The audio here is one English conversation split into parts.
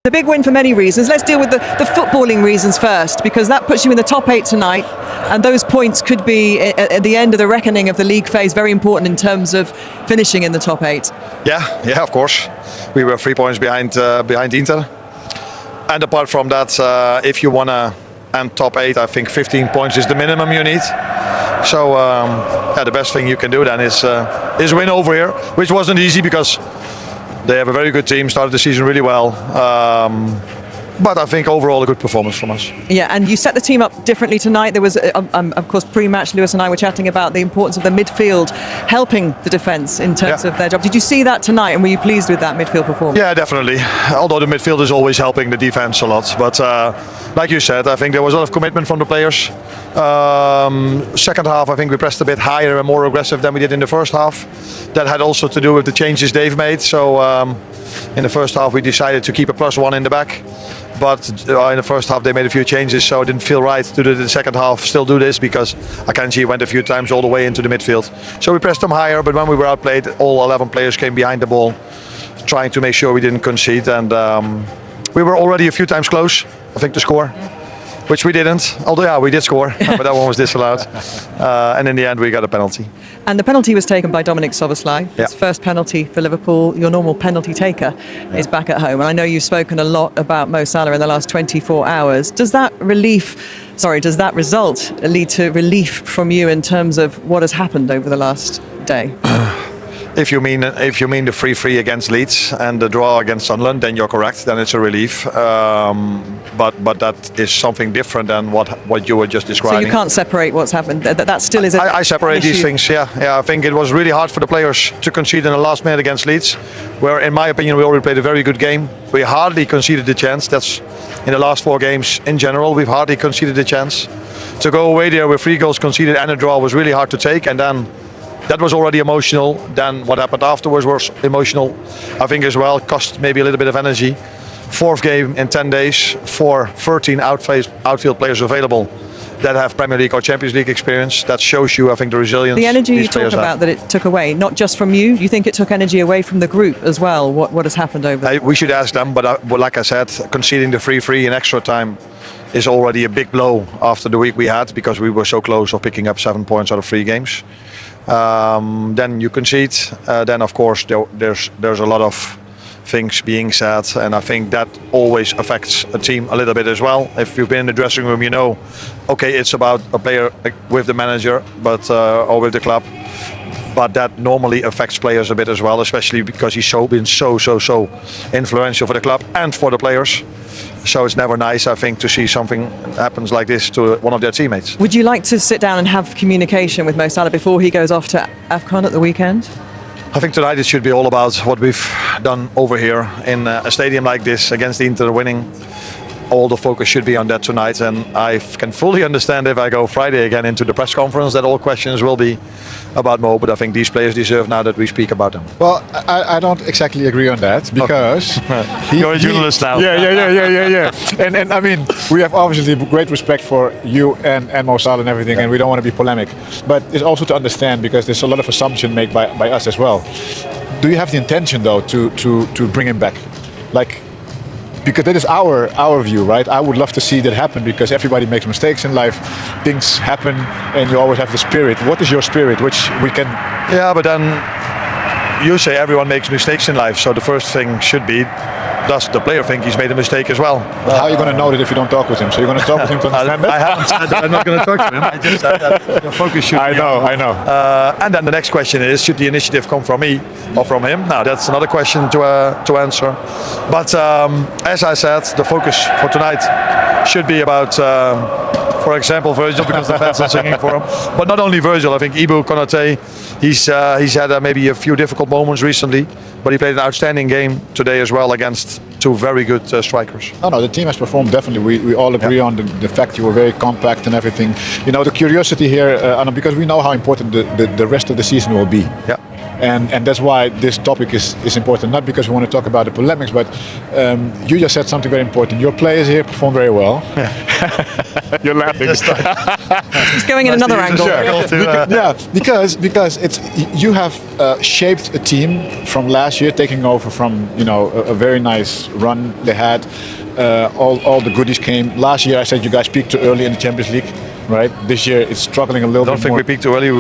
The big win for many reasons. Let's deal with the footballing reasons first, because that puts you in the top 8 tonight, and those points could be, at the end of the reckoning of the league phase, very important in terms of finishing in the top 8. Yeah, of course. We were 3 points behind Inter. And apart from that, if you want to end top 8, I think 15 points is the minimum you need. So the best thing you can do then is win over here, which wasn't easy because they have a very good team, started the season really well. But I think overall a good performance from us. Yeah, and you set the team up differently tonight. There was, of course, pre-match, Lewis and I were chatting about the importance of the midfield helping the defence in terms of their job. Did you see that tonight, and were you pleased with that midfield performance? Yeah, definitely. Although the midfield is always helping the defence a lot. But like you said, I think there was a lot of commitment from the players. Second half, I think we pressed a bit higher and more aggressive than we did in the first half. That had also to do with the changes Dave made. So in the first half, we decided to keep a +1 in the back. But in the first half they made a few changes, so it didn't feel right to do the second half still do this, because Akanji went a few times all the way into the midfield. So we pressed them higher, but when we were outplayed, all 11 players came behind the ball, trying to make sure we didn't concede. And we were already a few times close, I think, to score, which we didn't. Although, yeah, we did score, but that one was disallowed. And in the end, we got a penalty. And the penalty was taken by Dominic Szoboszlai. His Yeah. first penalty for Liverpool. Your normal penalty taker is back at home. And I know you've spoken a lot about Mo Salah in the last 24 hours. Does that result lead to relief from you in terms of what has happened over the last day? If you mean the 3-3 against Leeds and the draw against Sunderland, then you're correct. Then it's a relief. But that is something different than what you were just describing. So you can't separate what's happened. That still is. I separate these things. Yeah. I think it was really hard for the players to concede in the last minute against Leeds, where, in my opinion, we already played a very good game. We hardly conceded a chance. That's in the last 4 games in general. We've hardly conceded a chance. To go away there with 3 goals conceded and a draw was really hard to take, and then. That was already emotional. Then what happened afterwards was emotional, I think, as well. Cost maybe a little bit of energy. 4th game in 10 days, 13 outfield players available that have Premier League or Champions League experience. That shows you, I think, the resilience. The energy these you talk players about have. that it took away, not just from you. Do you think it took energy away from the group as well? What has happened over there? We should ask them, but like I said, conceding the 3-3 in extra time is already a big blow after the week we had, because we were so close of picking up 7 points out of 3 games. Then you concede. Then of course there's a lot of things being said, and I think that always affects a team a little bit as well. If you've been in the dressing room, you know, okay, it's about a player with the manager, but or with the club. But that normally affects players a bit as well, especially because he's been so influential for the club and for the players. So it's never nice, I think, to see something happens like this to one of their teammates. Would you like to sit down and have communication with Mo Salah before he goes off to AFCON at the weekend? I think tonight it should be all about what we've done over here in a stadium like this against Inter winning. All the focus should be on that tonight, and I can fully understand if I go Friday again into the press conference that all questions will be about Mo, but I think these players deserve now that we speak about them. Well, I don't exactly agree on that, because You're a journalist now. Yeah. And I mean, we have obviously great respect for you and Mo Salah and everything, and we don't want to be polemic. But it's also to understand, because there's a lot of assumption made by us as well. Do you have the intention though to bring him back? Because that is our view, right? I would love to see that happen, because everybody makes mistakes in life, things happen, and you always have the spirit. What is your spirit, which we can? Yeah, but then you say everyone makes mistakes in life, so the first thing should be, does the player think he's made a mistake as well? How are you going to know that if you don't talk with him? So you're going to talk with him to understand that? I haven't said that I'm not going to talk to him. I just said that the focus should be I know. and then the next question is, should the initiative come from me or from him? Now that's another question to answer. But as I said, the focus for tonight should be about, for example, Virgil, because the fans are singing for him. But not only Virgil, I think Ibu Konate, he's had maybe a few difficult moments recently, but he played an outstanding game today as well against 2 very good strikers. No, the team has performed definitely. We all agree on the fact you were very compact and everything. You know, the curiosity here, Anna, because we know how important the rest of the season will be. Yeah. And that's why this topic is important, not because we want to talk about the polemics, but you just said something very important. Your players here perform very well. Yeah. You're laughing. It's going in another angle. Because it's you have shaped a team from last year, taking over from a very nice run they had. All the goodies came last year. I said you guys peaked too early in the Champions League, right? This year it's struggling a little bit more. I don't think we peaked too early.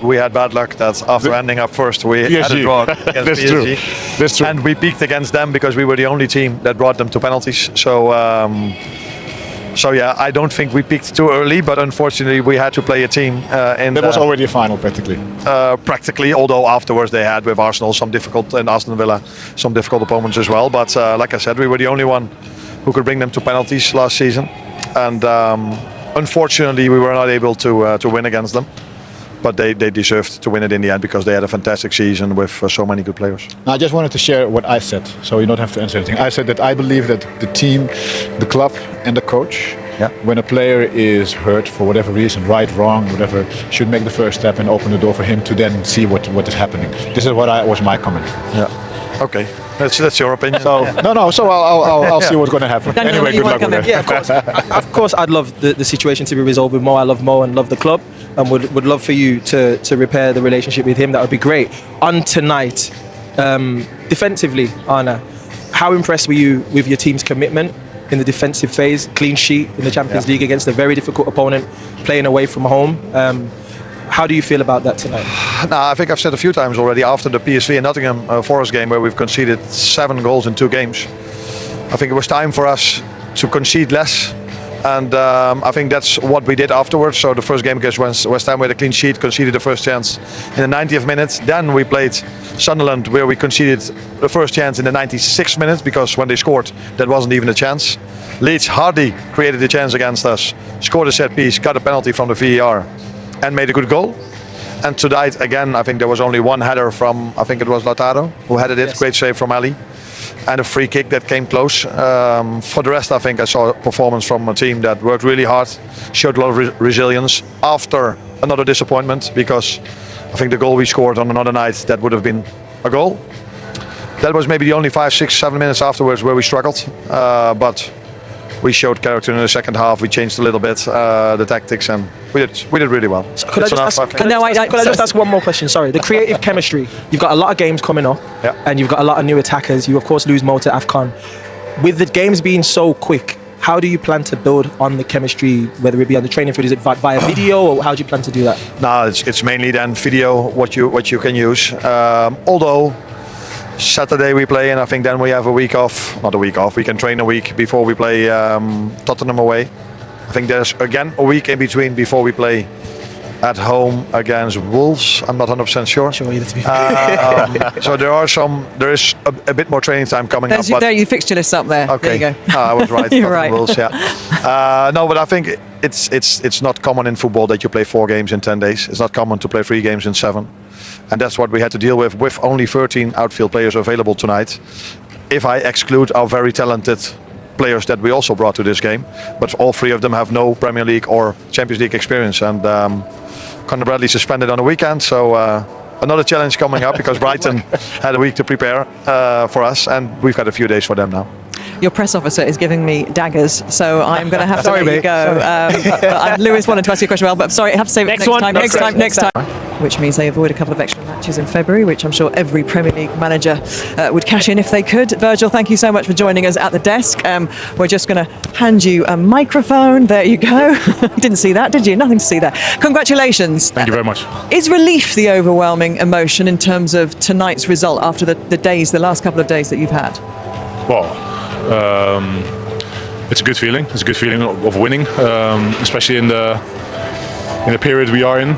We had bad luck that after ending up first, we had a draw against That's PSG. true. That's true. And we peaked against them because we were the only team that brought them to penalties. So yeah, I don't think we peaked too early, but unfortunately we had to play a team. That was already a final, practically. Practically, although afterwards they had with Arsenal and Aston Villa some difficult opponents as well. But like I said, we were the only one who could bring them to penalties last season, and unfortunately we were not able to win against them. But they deserved to win it in the end because they had a fantastic season with so many good players. Now, I just wanted to share what I said, so you don't have to answer anything. I said that I believe that the team, the club, and the coach, when a player is hurt for whatever reason, right, wrong, whatever, should make the first step and open the door for him to then see what is happening. This is was my comment. Yeah. Okay. That's your opinion. So So I'll see what's going to happen. Daniel, Anyway, good luck with that. Yeah, of course. Of course, I'd love the situation to be resolved with Mo. I love Mo and love the club, and would love for you to repair the relationship with him. That would be great. On tonight, defensively, Arna, how impressed were you with your team's commitment in the defensive phase? Clean sheet in the Champions League against a very difficult opponent, playing away from home. How do you feel about that tonight? I think I've said a few times already after the PSV and Nottingham Forest game where we've conceded 7 goals in 2 games. I think it was time for us to concede less, and I think that's what we did afterwards. So the first game against West Ham we had a clean sheet, conceded the first chance in the 90th minute. Then we played Sunderland where we conceded the first chance in the 96th minute because when they scored that wasn't even a chance. Leeds hardly created a chance against us, scored a set piece, got a penalty from the VAR and made a good goal. And tonight again I think there was only one header from, I think it was Lautaro who headed it, great save from Ali, and a free kick that came close. For the rest I think I saw a performance from a team that worked really hard, showed a lot of resilience after another disappointment, because I think the goal we scored on another night that would have been a goal. That was maybe the only 5, 6, 7 minutes afterwards where we struggled, but we showed character in the second half. We changed a little bit the tactics, and we did really well. So could I just ask one more question? Sorry, the creative chemistry. You've got a lot of games coming up, and you've got a lot of new attackers. You of course lose Mo to AFCON. With the games being so quick, how do you plan to build on the chemistry? Whether it be on the training field, is it via video, or how do you plan to do that? No, it's mainly then video what you can use. Although Saturday we play, and I think then we have a week off. Not a week off. We can train a week before we play Tottenham away. I think there's again a week in between before we play at home against Wolves. I'm not 100% sure. So there is a bit more training time coming up. There, you fixture list up there. Okay. There you go. I was right. You're right. Wolves, no, but I think it's not common in football that you play 4 games in 10 days. It's not common to play 3 games in 7. And that's what we had to deal with only 13 outfield players available tonight. If I exclude our very talented players that we also brought to this game, but all 3 of them have no Premier League or Champions League experience. And Conor Bradley suspended on the weekend, so another challenge coming up because Brighton had a week to prepare for us, and we've got a few days for them now. Your press officer is giving me daggers, so I'm going to have to let you go. Lewis wanted to ask you a question, well, but I'm sorry, I have to say next time. Which means they avoid a couple of extra matches in February, which I'm sure every Premier League manager would cash in if they could. Virgil, thank you so much for joining us at the desk. We're just going to hand you a microphone. There you go. Didn't see that, did you? Nothing to see there. Congratulations. Thank you very much. Is relief the overwhelming emotion in terms of tonight's result after the last couple of days that you've had? Well, it's a good feeling. It's a good feeling of winning, especially in the period we are in.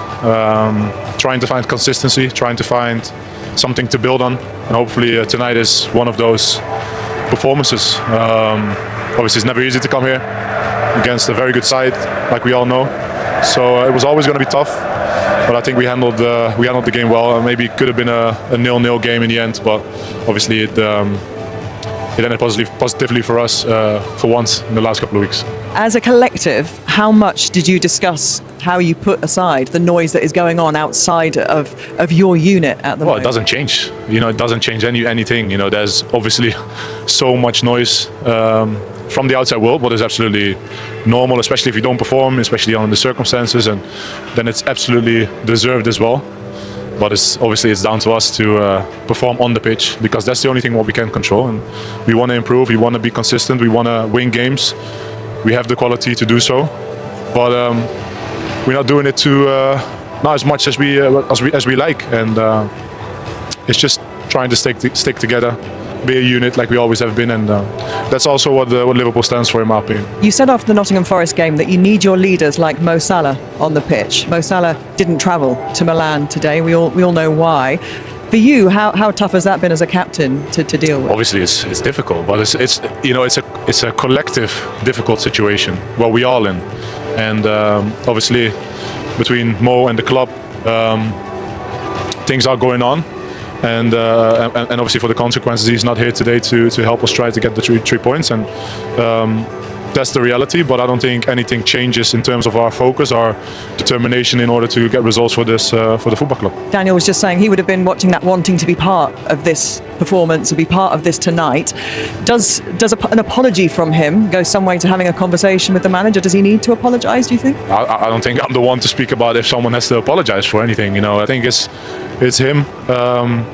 Trying to find consistency, trying to find something to build on, and hopefully tonight is one of those performances. Obviously, it's never easy to come here against a very good side, like we all know. So it was always going to be tough, but I think we handled the game well. Maybe it could have been a 0-0 game in the end, but obviously it ended positively for us for once in the last couple of weeks. As a collective, how much did you discuss how you put aside the noise that is going on outside of your unit at the moment? Well, it doesn't change. It doesn't change anything. There's obviously so much noise from the outside world what is absolutely normal, especially if you don't perform, especially under the circumstances, and then it's absolutely deserved as well. But it's down to us to perform on the pitch, because that's the only thing what we can control. And we want to improve, we want to be consistent, we want to win games. We have the quality to do so, but we're not doing it not as much as we like. And it's just trying to stick together, be a unit like we always have been, and that's also what Liverpool stands for, in my opinion. You said after the Nottingham Forest game that you need your leaders like Mo Salah on the pitch. Mo Salah didn't travel to Milan today. We all know why. For you, how tough has that been as a captain to deal with? Obviously, it's difficult, but it's a collective difficult situation where we all in, and obviously between Mo and the club, things are going on. And obviously for the consequences, he's not here today to help us try to get the three points, and that's the reality. But I don't think anything changes in terms of our focus, our determination in order to get results for the football club. Daniel was just saying he would have been watching that, wanting to be part of this performance, to be part of this tonight. Does an apology from him go some way to having a conversation with the manager? Does he need to apologise, do you think? I don't think I'm the one to speak about if someone has to apologise for anything. I think it's him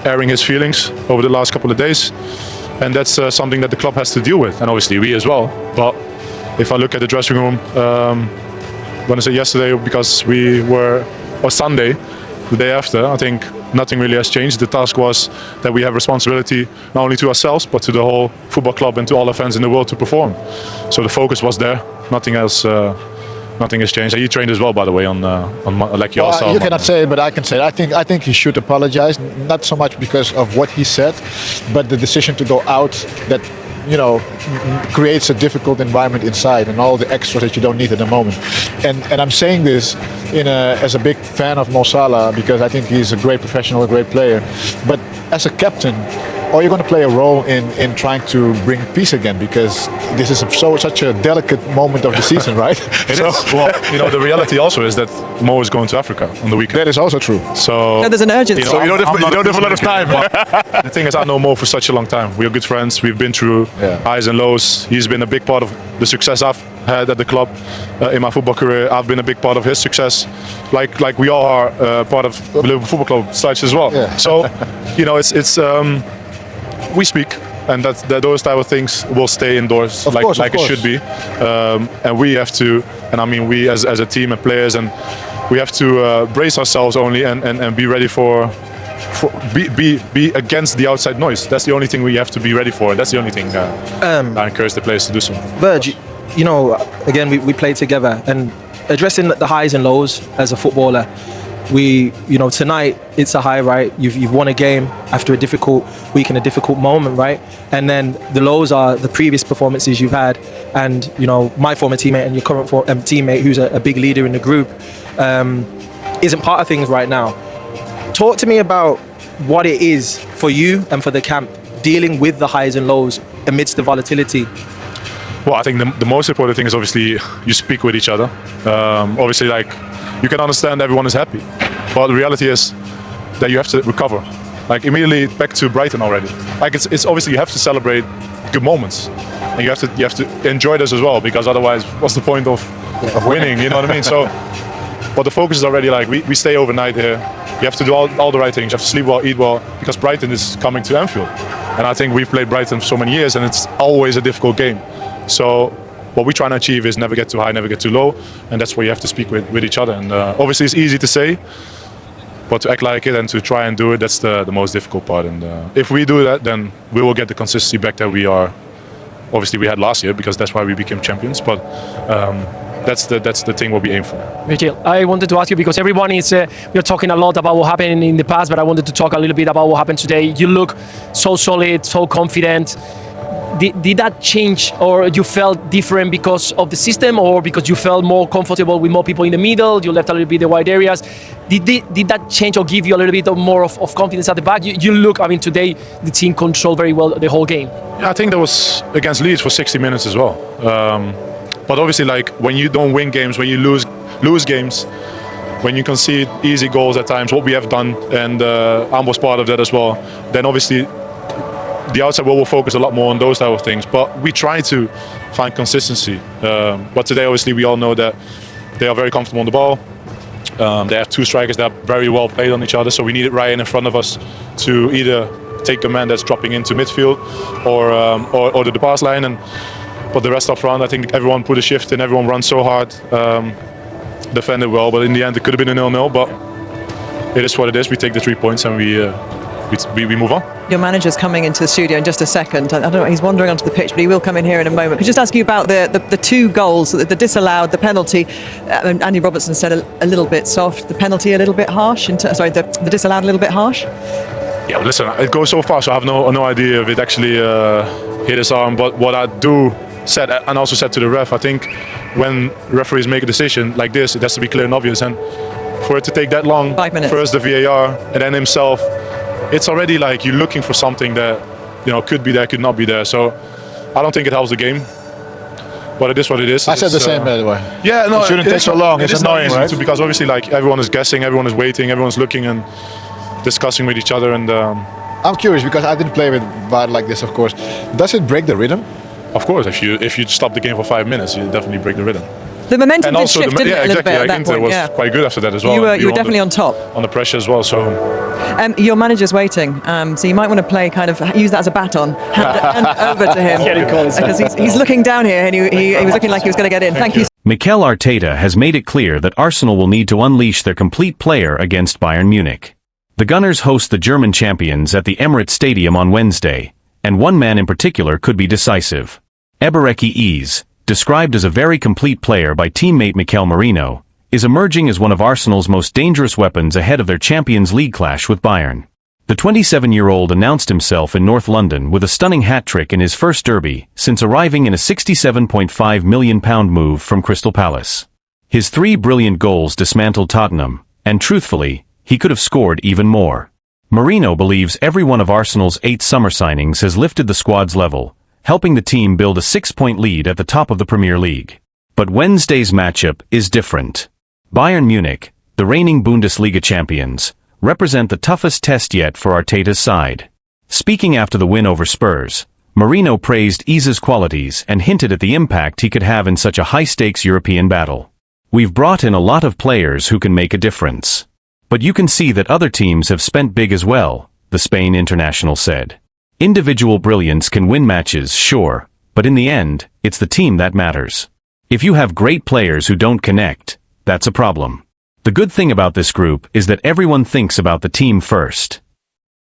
airing his feelings over the last couple of days, and that's something that the club has to deal with, and obviously we as well. But if I look at the dressing room, when I say yesterday, because or Sunday, the day after, I think nothing really has changed. The task was that we have responsibility not only to ourselves but to the whole football club and to all the fans in the world to perform. So the focus was there. Nothing else. Nothing has changed. You trained as well, by the way, on like yourself. Well, you cannot say it, but I can say it. I think he should apologize, not so much because of what he said, but the decision to go out that creates a difficult environment inside, and all the extras that you don't need at the moment. And I'm saying this as a big fan of Mo Salah, because I think he's a great professional, a great player. But as a captain, are you going to play a role in trying to bring peace again? Because this is such a delicate moment of the season, right? It is. Well, the reality also is that Mo is going to Africa on the weekend. That is also true. So there's an urgency. So you don't have a lot of time. The thing is, I know Mo for such a long time. We are good friends. We've been through highs and lows. He's been a big part of the success I've had at the club in my football career. I've been a big part of his success, like we all are part of Liverpool Football Club such as well. Yeah. So, it's we speak, and those type of things will stay indoors, of course. it should be, and we have to, and I mean we as a team and players, and we have to brace ourselves only and be ready for be against the outside noise. That's the only thing we have to be ready for. That's the only thing I encourage the players to do so. Virg, again, we played together, and addressing the highs and lows as a footballer, tonight it's a high, right? You've won a game after a difficult week and a difficult moment, right? And then the lows are the previous performances you've had, and my former teammate and your current teammate, who's a big leader in the group, isn't part of things right now. Talk to me about what it is for you and for the camp dealing with the highs and lows amidst the volatility. Well, I think the most important thing is obviously you speak with each other. Obviously, you can understand everyone is happy, but the reality is that you have to recover. Immediately back to Brighton already. It's obviously you have to celebrate good moments, and you have to enjoy this as well, because otherwise, what's the point of winning? You know what I mean? So, but the focus is already we stay overnight here. You have to do all the right things. You have to sleep well, eat well, because Brighton is coming to Anfield, and I think we've played Brighton for so many years, and it's always a difficult game. So what we're trying to achieve is never get too high, never get too low, and that's where you have to speak with each other. And obviously it's easy to say, but to act like it and to try and do it, that's the most difficult part. And if we do that, then we will get the consistency back that we had last year, because that's why we became champions. But that's the thing what we aim for. Virgil, I wanted to ask you, because everyone is we're talking a lot about what happened in the past, but I wanted to talk a little bit about what happened today. You look so solid, so confident. Did that change, or you felt different because of the system, or because you felt more comfortable with more people in the middle? You left a little bit the wide areas. Did that change or give you a little bit more of confidence at the back? You look, today the team controlled very well the whole game. Yeah, I think that was against Leeds for 60 minutes as well. But obviously, when you don't win games, when you lose games, when you concede easy goals at times, what we have done, and I was part of that as well, then obviously the outside world will focus a lot more on those type of things, but we try to find consistency. But today, obviously, we all know that they are very comfortable on the ball. They have two strikers that are very well played on each other, so we need Ryan in front of us to either take the man that's dropping into midfield or the pass line. But the rest up front, I think everyone put a shift in, everyone runs so hard, defended well, but in the end it could have been a 0-0, but it is what it is. We take the 3 points and we move on. Your manager's coming into the studio in just a second. I don't know, he's wandering onto the pitch, but he will come in here in a moment. Could I just ask you about the two goals, the disallowed, the penalty. Andy Robertson said a little bit soft, the penalty a little bit harsh, the disallowed a little bit harsh? Yeah, listen, it goes so far, so I have no idea if it actually hit his arm, but what I do said, and also said to the ref, I think when referees make a decision like this, it has to be clear and obvious, and for it to take that long, 5 minutes. First the VAR and then himself, it's already like you're looking for something that, you know, could be there, could not be there. So I don't think it helps the game, but it is what it is. I said the same, by the way. Yeah, no, it shouldn't take so long. It's annoying, easy right? because obviously, like, everyone is guessing, everyone is waiting, everyone's looking and discussing with each other. And I'm curious because I didn't play with VAR like this, of course. Does it break the rhythm? of course, if you stop the game for 5 minutes, you definitely break the rhythm. The momentum And did also, shift, didn't it, a little bit at that Inter point, was yeah. quite good after that as well. You were definitely on top. On the pressure as well. So Your manager's waiting, so you might want to play use that as a baton, hand over to him, because he's looking down here and he was looking like he was going to get in. Thank you. Mikel Arteta has made it clear that Arsenal will need to unleash their complete player against Bayern Munich. The Gunners host the German champions at the Emirates Stadium on Wednesday, and one man in particular could be decisive. Ebereki Eze, described as a very complete player by teammate Mikel Merino, is emerging as one of Arsenal's most dangerous weapons ahead of their Champions League clash with Bayern. The 27-year-old announced himself in North London with a stunning hat-trick in his first derby since arriving in a £67.5 million move from Crystal Palace. His 3 brilliant goals dismantled Tottenham, and truthfully, he could have scored even more. Merino believes every one of Arsenal's 8 summer signings has lifted the squad's level, helping the team build a 6-point lead at the top of the Premier League. But Wednesday's matchup is different. Bayern Munich, the reigning Bundesliga champions, represent the toughest test yet for Arteta's side. Speaking after the win over Spurs, Merino praised Eze's qualities and hinted at the impact he could have in such a high-stakes European battle. "We've brought in a lot of players who can make a difference. But you can see that other teams have spent big as well," the Spain international said. "Individual brilliance can win matches, sure, but in the end, it's the team that matters. If you have great players who don't connect, that's a problem. The good thing about this group is that everyone thinks about the team first."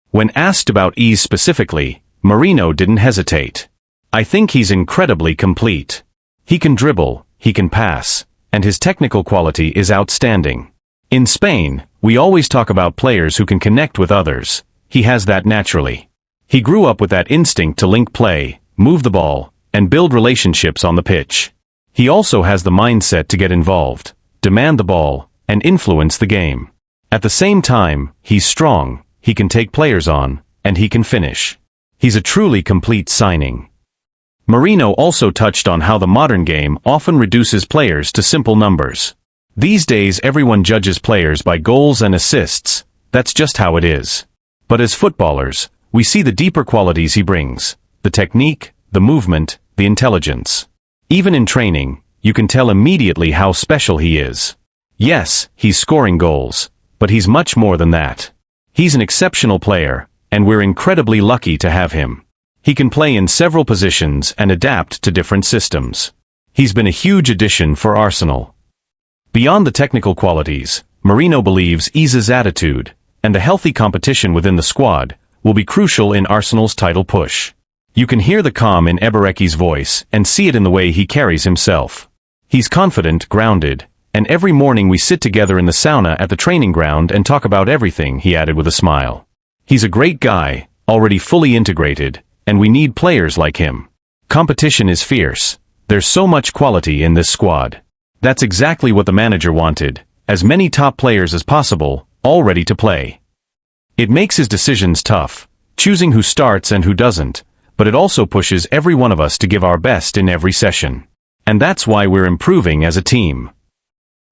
When asked about Eze specifically, Merino didn't hesitate. "I think he's incredibly complete. He can dribble, he can pass, and his technical quality is outstanding. In Spain, we always talk about players who can connect with others. He has that naturally. He grew up with that instinct to link play, move the ball, and build relationships on the pitch. He also has the mindset to get involved, demand the ball, and influence the game. At the same time, he's strong, he can take players on, and he can finish. He's a truly complete signing." Merino also touched on how the modern game often reduces players to simple numbers. "These days everyone judges players by goals and assists, that's just how it is. But as footballers, we see the deeper qualities he brings, the technique, the movement, the intelligence. Even in training, you can tell immediately how special he is. Yes, he's scoring goals, but he's much more than that. He's an exceptional player, and we're incredibly lucky to have him. He can play in several positions and adapt to different systems. He's been a huge addition for Arsenal." Beyond the technical qualities, Merino believes Eze's attitude, and a healthy competition within the squad, will be crucial in Arsenal's title push. You can hear the calm in Ebereki's voice and see it in the way he carries himself. He's confident, grounded, and every morning we sit together in the sauna at the training ground and talk about everything, he added with a smile. "He's a great guy, already fully integrated, and we need players like him. Competition is fierce. There's so much quality in this squad." That's exactly what the manager wanted, as many top players as possible, all ready to play. It makes his decisions tough, choosing who starts and who doesn't, but it also pushes every one of us to give our best in every session. And that's why we're improving as a team.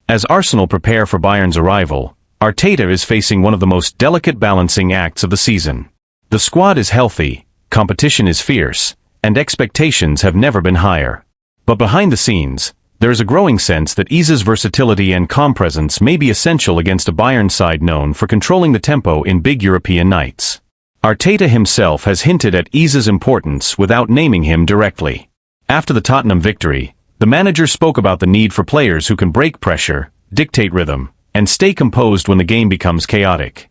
As Arsenal prepare for Bayern's arrival, Arteta is facing one of the most delicate balancing acts of the season. The squad is healthy, competition is fierce, and expectations have never been higher. But behind the scenes, there is a growing sense that Iza's versatility and calm presence may be essential against a Bayern side known for controlling the tempo in big European nights. Arteta himself has hinted at Iza's importance without naming him directly. After the Tottenham victory, the manager spoke about the need for players who can break pressure, dictate rhythm, and stay composed when the game becomes chaotic.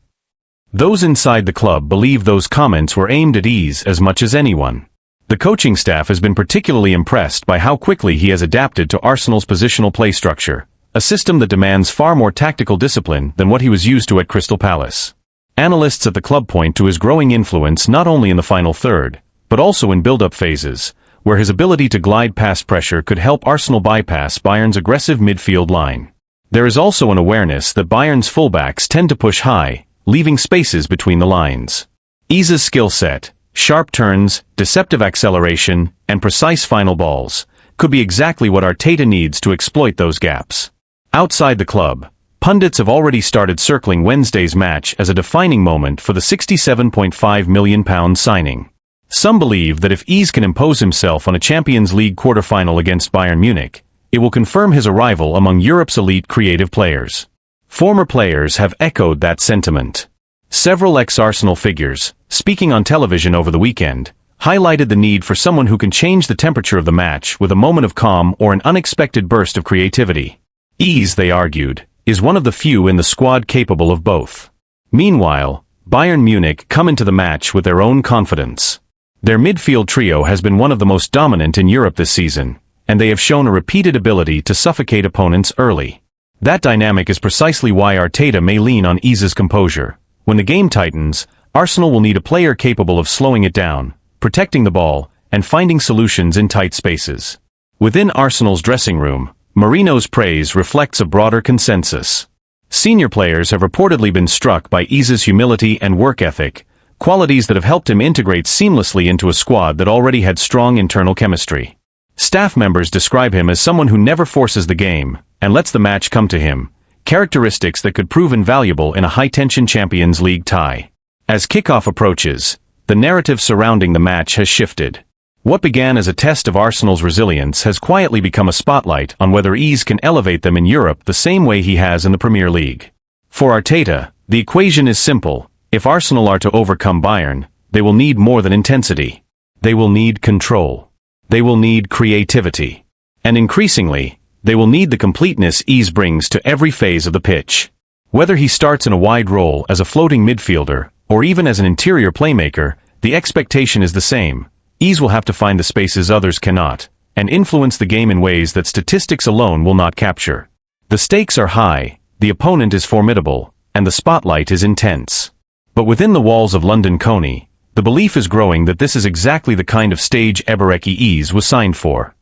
Those inside the club believe those comments were aimed at Iza as much as anyone. The coaching staff has been particularly impressed by how quickly he has adapted to Arsenal's positional play structure, a system that demands far more tactical discipline than what he was used to at Crystal Palace. Analysts at the club point to his growing influence not only in the final third, but also in build-up phases, where his ability to glide past pressure could help Arsenal bypass Bayern's aggressive midfield line. There is also an awareness that Bayern's fullbacks tend to push high, leaving spaces between the lines. Iza's skill set, sharp turns, deceptive acceleration, and precise final balls, could be exactly what Arteta needs to exploit those gaps. Outside the club, pundits have already started circling Wednesday's match as a defining moment for the £67.5 million signing. Some believe that if Iza can impose himself on a Champions League quarter-final against Bayern Munich, it will confirm his arrival among Europe's elite creative players. Former players have echoed that sentiment. Several ex-Arsenal figures, speaking on television over the weekend, highlighted the need for someone who can change the temperature of the match with a moment of calm or an unexpected burst of creativity. Iza, they argued, is one of the few in the squad capable of both. Meanwhile, Bayern Munich come into the match with their own confidence. Their midfield trio has been one of the most dominant in Europe this season, and they have shown a repeated ability to suffocate opponents early. That dynamic is precisely why Arteta may lean on Iza's composure. When the game tightens, Arsenal will need a player capable of slowing it down, protecting the ball, and finding solutions in tight spaces. Within Arsenal's dressing room, Mourinho's praise reflects a broader consensus. Senior players have reportedly been struck by Iza's humility and work ethic, qualities that have helped him integrate seamlessly into a squad that already had strong internal chemistry. Staff members describe him as someone who never forces the game and lets the match come to him, characteristics that could prove invaluable in a high-tension Champions League tie. As kickoff approaches, the narrative surrounding the match has shifted. What began as a test of Arsenal's resilience has quietly become a spotlight on whether Iza can elevate them in Europe the same way he has in the Premier League. For Arteta, the equation is simple. If Arsenal are to overcome Bayern, they will need more than intensity. They will need control. They will need creativity. And increasingly, they will need the completeness Iza brings to every phase of the pitch. Whether he starts in a wide role as a floating midfielder, or even as an interior playmaker, the expectation is the same. Iza will have to find the spaces others cannot, and influence the game in ways that statistics alone will not capture. The stakes are high, the opponent is formidable, and the spotlight is intense. But within the walls of London Coney, the belief is growing that this is exactly the kind of stage Eberechi Iza was signed for.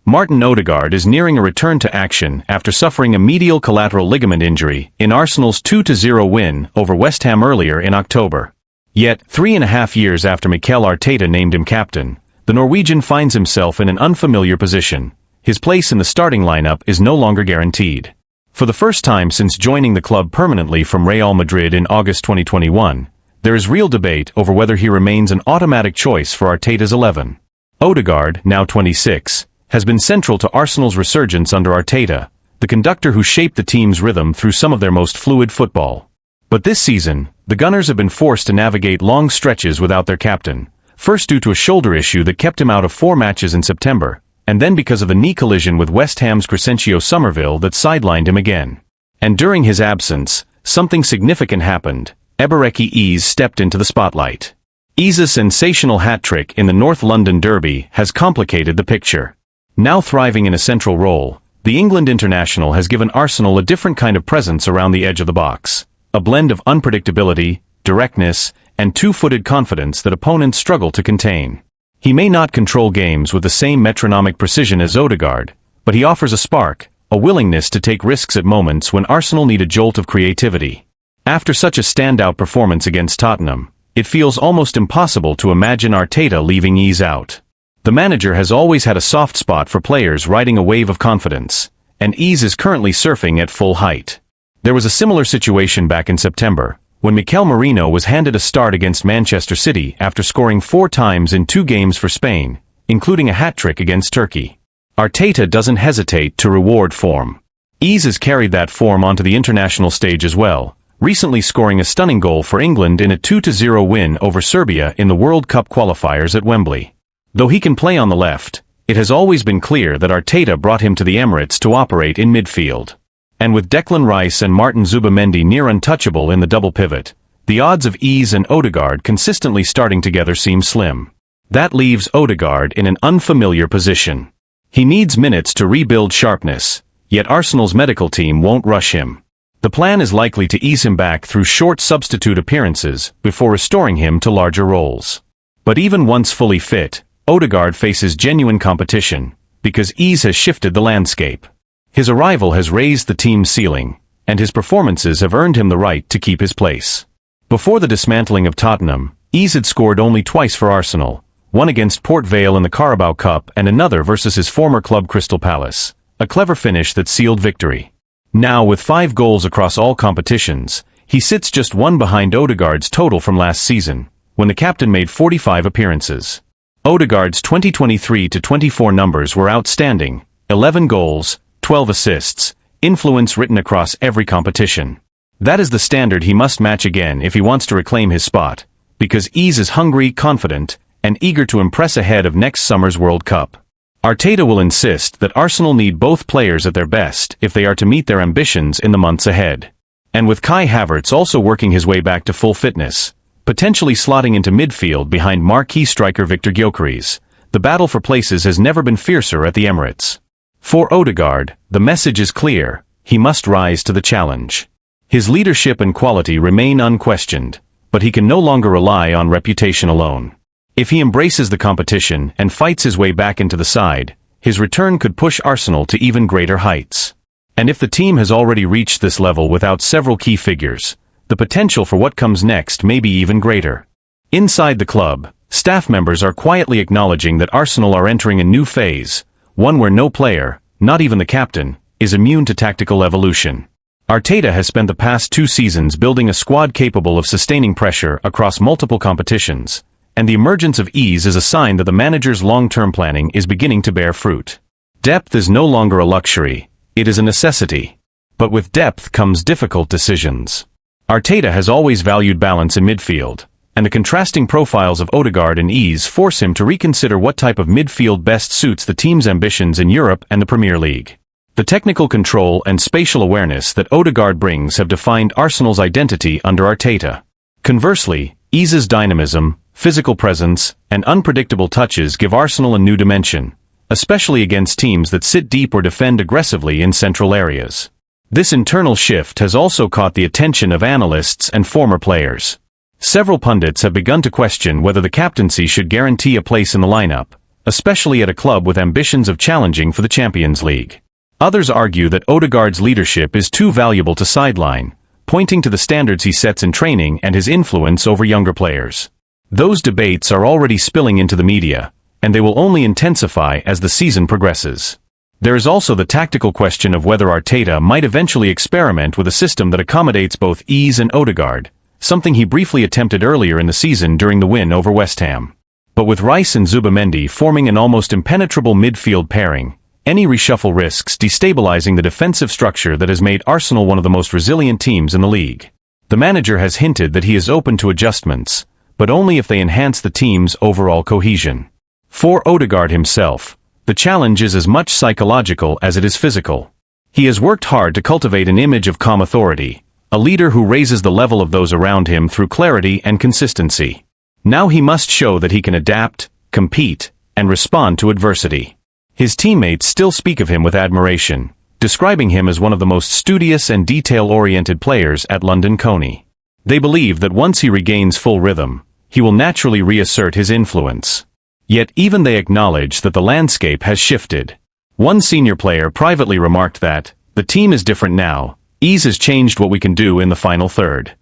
Martin Odegaard is nearing a return to action after suffering a medial collateral ligament injury in Arsenal's 2-0 win over West Ham earlier in October. Yet, 3.5 years after Mikel Arteta named him captain, the Norwegian finds himself in an unfamiliar position. His place in the starting lineup is no longer guaranteed. For the first time since joining the club permanently from Real Madrid in August 2021, there is real debate over whether he remains an automatic choice for Arteta's 11. Odegaard, now 26, has been central to Arsenal's resurgence under Arteta, the conductor who shaped the team's rhythm through some of their most fluid football. But this season, the Gunners have been forced to navigate long stretches without their captain, first due to a shoulder issue that kept him out of 4 matches in September, and then because of a knee collision with West Ham's Crescencio Somerville that sidelined him again. And during his absence, something significant happened. Eberechi Iza stepped into the spotlight. Iza's sensational hat-trick in the North London Derby has complicated the picture. Now thriving in a central role, the England international has given Arsenal a different kind of presence around the edge of the box. A blend of unpredictability, directness, and two-footed confidence that opponents struggle to contain. He may not control games with the same metronomic precision as Odegaard, but he offers a spark, a willingness to take risks at moments when Arsenal need a jolt of creativity. After such a standout performance against Tottenham, it feels almost impossible to imagine Arteta leaving Iza out. The manager has always had a soft spot for players riding a wave of confidence, and Iza is currently surfing at full height. There was a similar situation back in September, when Mikel Merino was handed a start against Manchester City after scoring 4 times in 2 games for Spain, including a hat-trick against Turkey. Arteta doesn't hesitate to reward form. Ease has carried that form onto the international stage as well, recently scoring a stunning goal for England in a 2-0 win over Serbia in the World Cup qualifiers at Wembley. Though he can play on the left, it has always been clear that Arteta brought him to the Emirates to operate in midfield. And with Declan Rice and Martin Zubimendi near untouchable in the double pivot, the odds of Ease and Odegaard consistently starting together seem slim. That leaves Odegaard in an unfamiliar position. He needs minutes to rebuild sharpness, yet Arsenal's medical team won't rush him. The plan is likely to ease him back through short substitute appearances before restoring him to larger roles. But even once fully fit, Odegaard faces genuine competition, because Ease has shifted the landscape. His arrival has raised the team's ceiling, and his performances have earned him the right to keep his place. Before the dismantling of Tottenham, Ease had scored only twice for Arsenal, one against Port Vale in the Carabao Cup and another versus his former club Crystal Palace, a clever finish that sealed victory. Now, with 5 goals across all competitions, he sits just 1 behind Odegaard's total from last season, when the captain made 45 appearances. Odegaard's 2023-24 numbers were outstanding: 11 goals, 12 assists, influence written across every competition. That is the standard he must match again if he wants to reclaim his spot, because Ease is hungry, confident, and eager to impress ahead of next summer's World Cup. Arteta will insist that Arsenal need both players at their best if they are to meet their ambitions in the months ahead. And with Kai Havertz also working his way back to full fitness, potentially slotting into midfield behind marquee striker Victor Gyökeres, the battle for places has never been fiercer at the Emirates. For Odegaard, the message is clear: he must rise to the challenge. His leadership and quality remain unquestioned, but he can no longer rely on reputation alone. If he embraces the competition and fights his way back into the side, his return could push Arsenal to even greater heights. And if the team has already reached this level without several key figures, the potential for what comes next may be even greater. Inside the club, staff members are quietly acknowledging that Arsenal are entering a new phase, one where no player, not even the captain, is immune to tactical evolution. Arteta has spent the past 2 seasons building a squad capable of sustaining pressure across multiple competitions, and the emergence of Ease is a sign that the manager's long-term planning is beginning to bear fruit. Depth is no longer a luxury, it is a necessity. But with depth comes difficult decisions. Arteta has always valued balance in midfield, and the contrasting profiles of Odegaard and Ease force him to reconsider what type of midfield best suits the team's ambitions in Europe and the Premier League. The technical control and spatial awareness that Odegaard brings have defined Arsenal's identity under Arteta. Conversely, Ease's dynamism, physical presence, and unpredictable touches give Arsenal a new dimension, especially against teams that sit deep or defend aggressively in central areas. This internal shift has also caught the attention of analysts and former players. Several pundits have begun to question whether the captaincy should guarantee a place in the lineup, especially at a club with ambitions of challenging for the Champions League. Others argue that Odegaard's leadership is too valuable to sideline, pointing to the standards he sets in training and his influence over younger players. Those debates are already spilling into the media, and they will only intensify as the season progresses. There is also the tactical question of whether Arteta might eventually experiment with a system that accommodates both Ease and Odegaard, something he briefly attempted earlier in the season during the win over West Ham. But with Rice and Zubimendi forming an almost impenetrable midfield pairing, any reshuffle risks destabilizing the defensive structure that has made Arsenal one of the most resilient teams in the league. The manager has hinted that he is open to adjustments, but only if they enhance the team's overall cohesion. For Odegaard himself, the challenge is as much psychological as it is physical. He has worked hard to cultivate an image of calm authority, a leader who raises the level of those around him through clarity and consistency. Now he must show that he can adapt, compete, and respond to adversity. His teammates still speak of him with admiration, describing him as one of the most studious and detail-oriented players at London Coney. They believe that once he regains full rhythm, he will naturally reassert his influence. Yet even they acknowledge that the landscape has shifted. One senior player privately remarked that, "The team is different now, Ease has changed what we can do in the final third."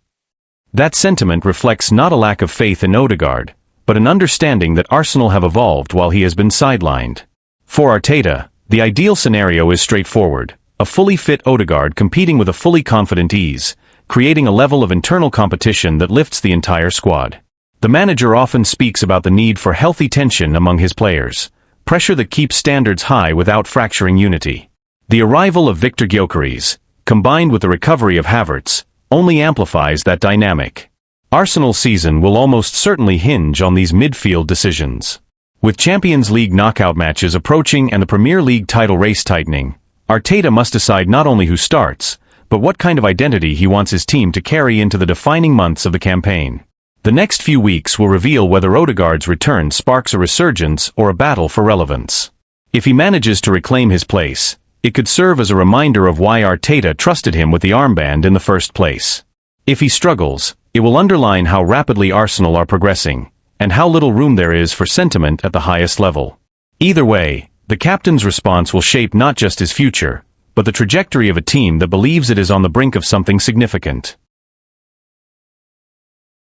That sentiment reflects not a lack of faith in Odegaard, but an understanding that Arsenal have evolved while he has been sidelined. For Arteta, the ideal scenario is straightforward: a fully fit Odegaard competing with a fully confident Ease, creating a level of internal competition that lifts the entire squad. The manager often speaks about the need for healthy tension among his players, pressure that keeps standards high without fracturing unity. The arrival of Victor Gyökeres, combined with the recovery of Havertz, only amplifies that dynamic. Arsenal's season will almost certainly hinge on these midfield decisions. With Champions League knockout matches approaching and the Premier League title race tightening, Arteta must decide not only who starts, but what kind of identity he wants his team to carry into the defining months of the campaign. The next few weeks will reveal whether Odegaard's return sparks a resurgence or a battle for relevance. If he manages to reclaim his place, it could serve as a reminder of why Arteta trusted him with the armband in the first place. If he struggles, it will underline how rapidly Arsenal are progressing, and how little room there is for sentiment at the highest level. Either way, the captain's response will shape not just his future, but the trajectory of a team that believes it is on the brink of something significant.